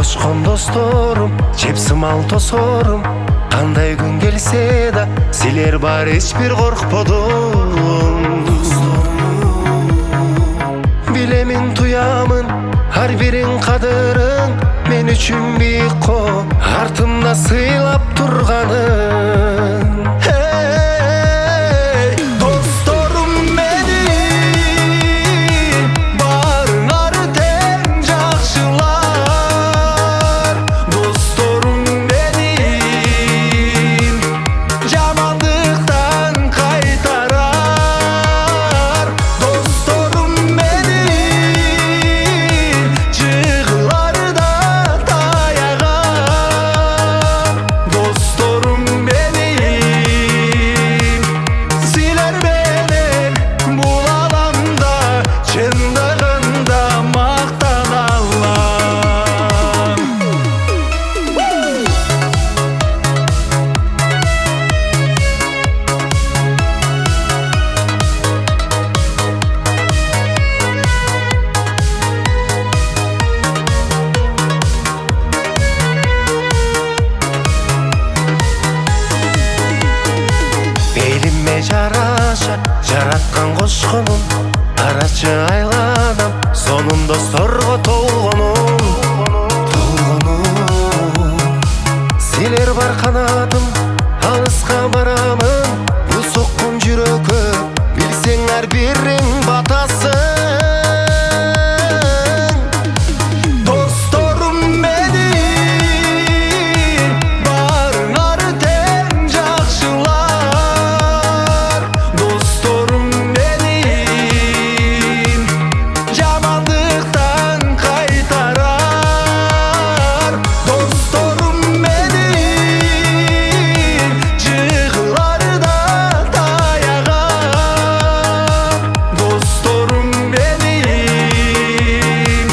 кошкон досторум, чеп сымал тосорум. Кандай күн келсе да силер бар, эч бир коркподум. Билемин туямын, ар бириң кадырың, мен үчүн бийик ко, артымда сыйлап турганың. Досторум менин, барыңар тең жакшылар. Досторум менин, жамандыктан кайтарар. Досторум менин, жыгыларда таягар. Досторум менин, силер менен бул аламда чындыгында мактаналам. Элиме жараша жараткан кошконум, арачы айланам, сонун досторго толгонум. Силер бар канатым, алыска барамын, бул соккун жүрөккө билсең ар бириң батасың. Досторум менин, барыңар тең жакшылар. Досторум менин, жамандыктан кайтарар. Досторум менин, жыгыларда таягар. Досторум менин,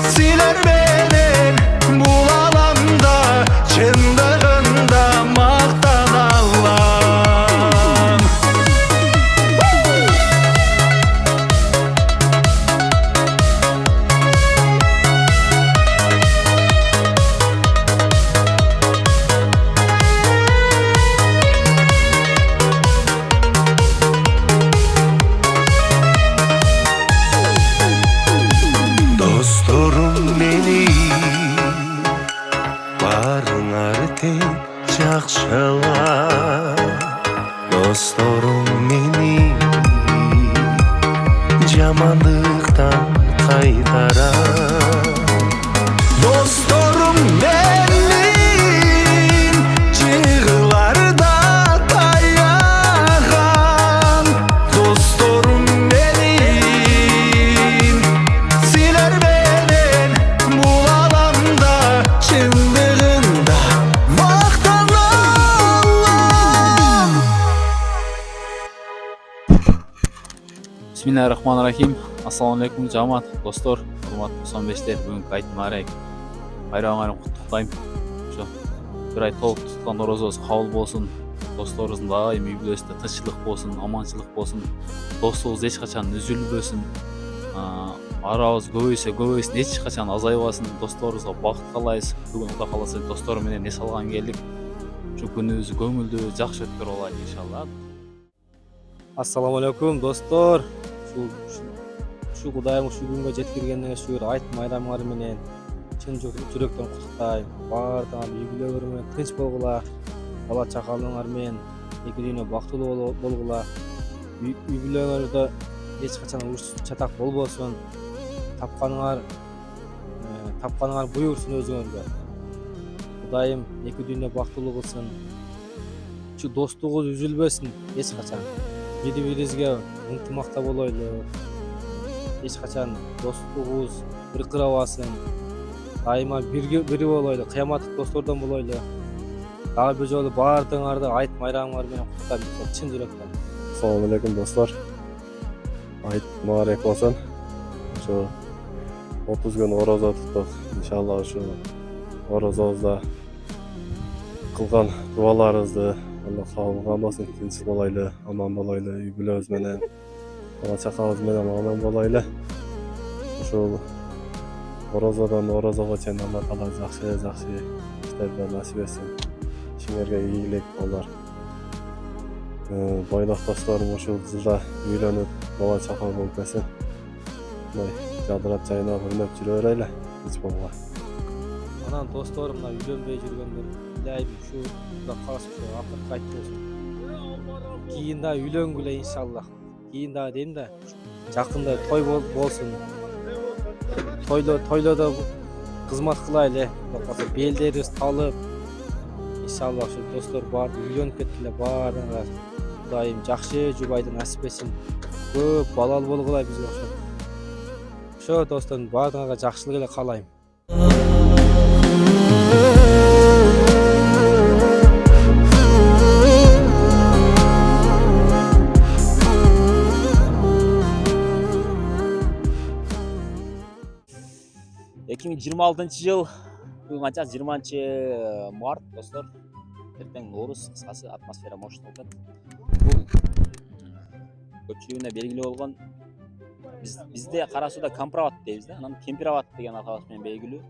силер менен бул аламда чындыгында мактаналам. Досторум менин, барыңар тең жакшылар. Досторум менин, жамандыктан кайтарар. Досторум менин, жыгыларда таяган. Досторум менин, силер менен бул аламда чындыгында мактаналам. Bismillahirrahmanirrahim. Assalomu alaykum jamoat, dostlar, hurmatli 95'ler. Бүгүнкү айт маарек. Байрамыңарды куттуктайм. Ошо бир ай толук туткан орозобуз кабыл болсун. Досторубуздун дайым үй бүлөсүндө тынччылык болсун, аманчылык болсун. Достугубуз эч качан үзүлбөсүн. Арабыз көбөйсүн, эч качан азайбасын. Досторубузга бакыт каалайбыз. Бүгүн Кудай кааласа достор менен эс алган келдик. Ушу күнүбүздү көңүлдүү, жакшы өткөрүп алайлы иншалла. Assalamu alaikum dostlar. Şu Kudayım şu günge жеткиргениңе шүгүр. Айт майрамыңар менен чын жүрөктөн куттуктайм. Баардыгыңар үй-бүлөңөр менен тынч болгула. Бала чакалыңар менен эки дүйнө бактылуу болгула. Үй-бүлөңөрдө эч качан уруш чатак болбосун. Тапканыңар буйрсун өзүңөргө. Кудайым эки дүйнө бактылуу кылсын. Şu достугубуз үзүлбөсүн эч качан. Бири-бирибизге ынтымакта болойлу. Эч качан достугубуз быркырабасын. Дайыма бири болойлу. Кыяматтык достордон болойлу. Дагы бир жолу баардыгыңарды айт майрамыңар менен куттуктайм. Чын жүрөктөн. Assalamu alaikum dostlar. Ayt mübarek olsun. Şu 30 gün oroza tuttuk. İnşallah şu orozabızda kılgan dualarınızdı Allah kabul olsun. Tinch bolaylı, aman bolaylı, үй-бүлөбүз менен, бала чакабыз менен aman bolaylı. Şu Orozadan orozага чейин Алла Таала жакшы иштерди насип этсин. Ишиңерге ийгилик болор. Байлык досторум ушул жылда үйлөнүп, бала чака болуп кетсин. Мындай жадырап жайнап ойноп жүрө берели. Эч болбой. Анан досторум мына үйлөнбөй жүргөндөр илайым ушул да калса ушу акыркы айт болсун. Кийин да үйлөнгүлө иншаллах. Кийин да дейм да жакында той болсун. Тойлоодо кызмат кылайлы. Кудай калса белдерибиз талып. Иншаллах ушу достор бар үйлөнүп кеткиле баарына. Кудайым жакшы жубайды насип этсин. Көп балалы болгула бизге ошо. Ошо досторум баарыңарга жакшылык эле каалайм. Эки миң жыйырма алтынчы жыл бүгүн канча 20 март достор. Эртең Нооруз, кыскасы атмосфера моштоп атат. Бул көпчүлүгүнө белгилүү болгон бизде Кара Сууда компроват дейбиз да. Анан темпероват деген аталыш менен белгилүү.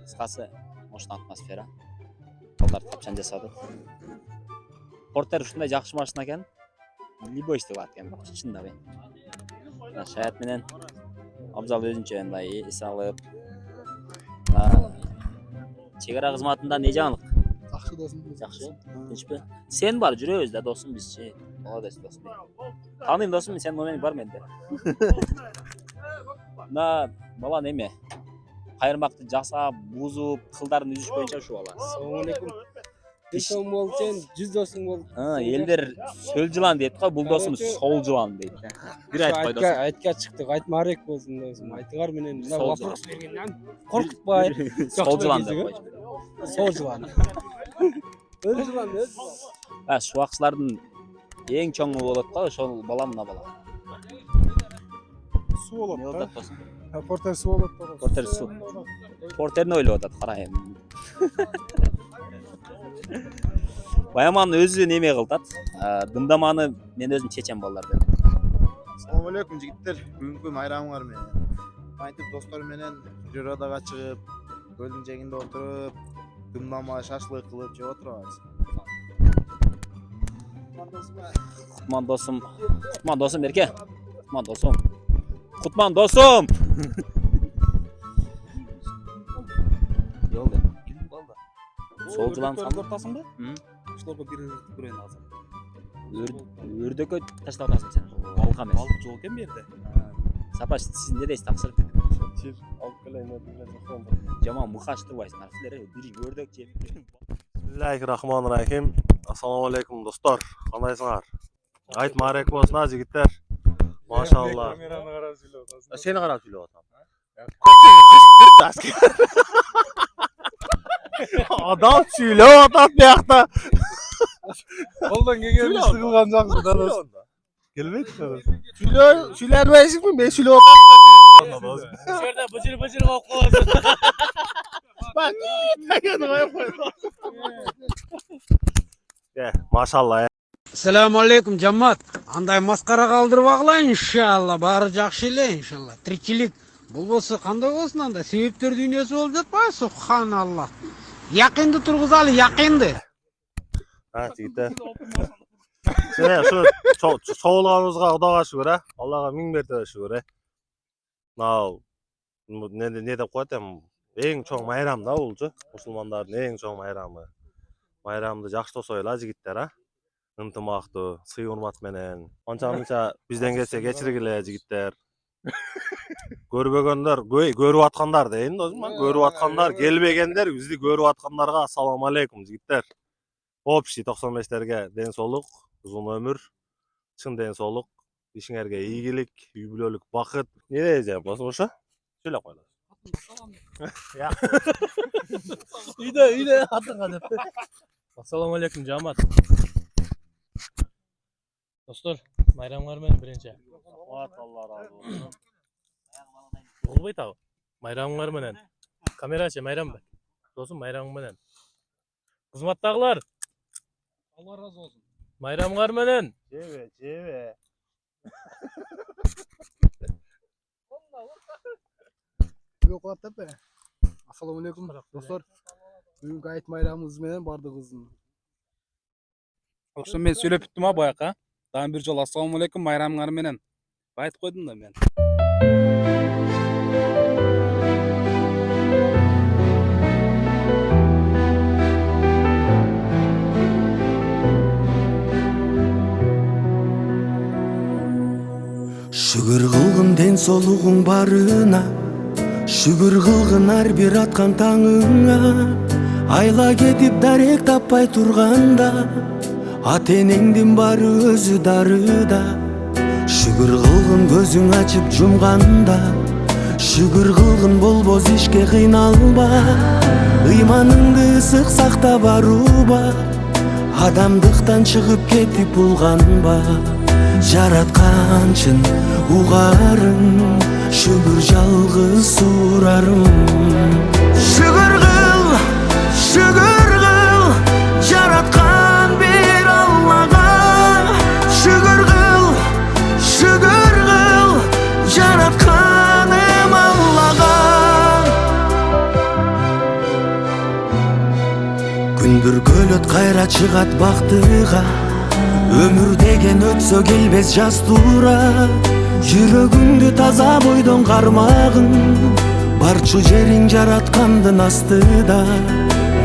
Кыскасы моштон атмосфера. Балдар тапчан жасады. Портер ушундай жакшы машина экен. Любой иштеп атат экен, чындап эми. Шаят менен Абзал өзүнчө мындай эс алып. Чек ара кызматында не жаңылык? Жакшы досум. Жакшы. Тынчпы? Сен бар жүрөбүз да досум бизчи. Молодец досум. Тааныйм досум, сен номериң бар менде. Мына бала неме? Кайырмакты жасап, бузуп, кылдарын үзүш боюнча ушу бала. Assalomu alaykum. Досум болчун, 100 досум бол. Элдер сөл жылан дейт го, бул досум сол жылан дейт. Бир айтпай досум. Айтка чыктык, айтмарек болсун досум. Айтыңар менен мына вопрос бергенден коркутпай. Сол жылан деп койчу. Сол жылан. Өз жылан, өз жылан. Шубакчылардын эң чоңу болот го, ошол бала мына бала. Суу болот. Не болот досум? Портер суу болот. Портер суу. Портерни ойлоп атат, карайм. Баяман өзү неме кылтат. Дымдаманы мен өзүм чечем балдар деп. Assalamu alaikum жигиттер. Бүгүнкү майрамыңар менен. Кантип достор менен природага чыгып, көлдүн жээгинде отуруп, дымдама, шашлык кылып жеп отурабыз. Кутман досум. Кутман досум берке. Кутман досум. Кутман досум. Жолду. Сол жылан сан. Ортасың ба? Ошолорго бир көрөйүн азыр. Өрдөккө таштап атасың сен. Балык эмес. Балык жок экен бу жерде. Сапа сиз эмне дейсиз тапшырып? Тир алып келейин деп жокмун. Жаман мыкаш турбайсыңар. Силер бир өрдөк жеп. Бисмиллахиррахманиррахим. Ассаламу алейкум достор. Кандайсыңар? Айт маарек болсун жигиттер. Машалла. Сени карап сүйлөп атам. Адам сүйлөп атат биякта. Колдон келген ишти кылган жакшы да дос. Келбейт да. Сүйлөбөйсүңбү? Мен сүйлөп атам. Бу жерде быжыр болуп каласың. Машалла. Assalomu alaykum jamoat. Андай маскара калтырбагыла иншалла. Баары жакшы эле иншалла. Тиричилик болбосо кандай болсун анда? Себептер дүйнөсү болуп жатпайбы? Субханалла. Якынды тургузалы, якынды. Жигиттер. Ушу соолугубузга Кудайга шүгүр, Аллага миң мертебе шүгүр. Мына не деп коет эми? Эң чоң майрам да булчу. Мусулмандардын эң чоң майрамы. Майрамды жакштосойлу жигиттер, ынтымактуу, сый урмат менен. Анча-мынча бизден келсе кечиргиле жигиттер. Көрбөгөндөр, көрүп аткандар дейин досум. Көрүп аткандар, келбегендер, бизди көрүп аткандарга ассаламу алейкум жигиттер. Общий 95-терге ден соолук, узун өмүр, чын ден соолук, ишиңерге ийгилик, үй бүлөлүк бакыт. Не дейсиң болсо ошо? Сүйлөп койлу. Үйдө атырга деп. Ассаламу алейкум жамаат. Достор, майрамыңар менен биринчи. Алла разы болсун. Болбойт абы. Майрамыңар менен. Камерачы майрамбы. Досум майрамың менен. Кызматтагылар. Алла разы болсун. Майрамыңар менен. Жебе. Кулат тепе. Ассаламу алейкум достор. Бүгүнкү айт майрамыбыз менен бардыгыбыздын. Ошо мен сүйлөп бүттүм баяка. Дагы бир жолу ассаламу алейкум майрамыңар менен. Айтып койдум да мен. Шүгүр кылгын ден соолугуң барына, шүгүр кылгын ар бир аткан таңыңа. Айла кетип дарек таппай турганда, ата энеңдин баары өзү дарыда. Шүгүр кылгын көзүң ачып жумганда, шүгүр кылгын болбос ишке кыйналба. Ыйманыңды ысык сакта баруба, адамдыктан чыгып кетип булганба. Жаратканчын угарым, шүгүр жалгыз сурарым. Шүгүр кыл, жараткан бир Аллага. Шүгүр кыл, жаратканым Аллага. Күндүр көлөт кайра чыгат бактыга, өмүр деген өтсө келбес жаз туура. Жүрөгүңдү таза бойдон кармагын, барчу жериң жараткандын астыда.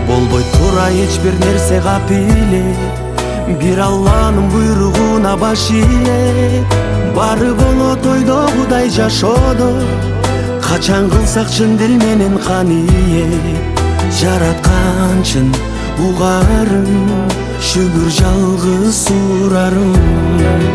Болбой тура эч бир нерсе капиле, бир Алланын буйругуна баш ийе. Баары болот ойдогудай жашоодо, качан кылсак чын дил менен кание. Жаратканчын угарым, шүгүр жалгыз сурарым.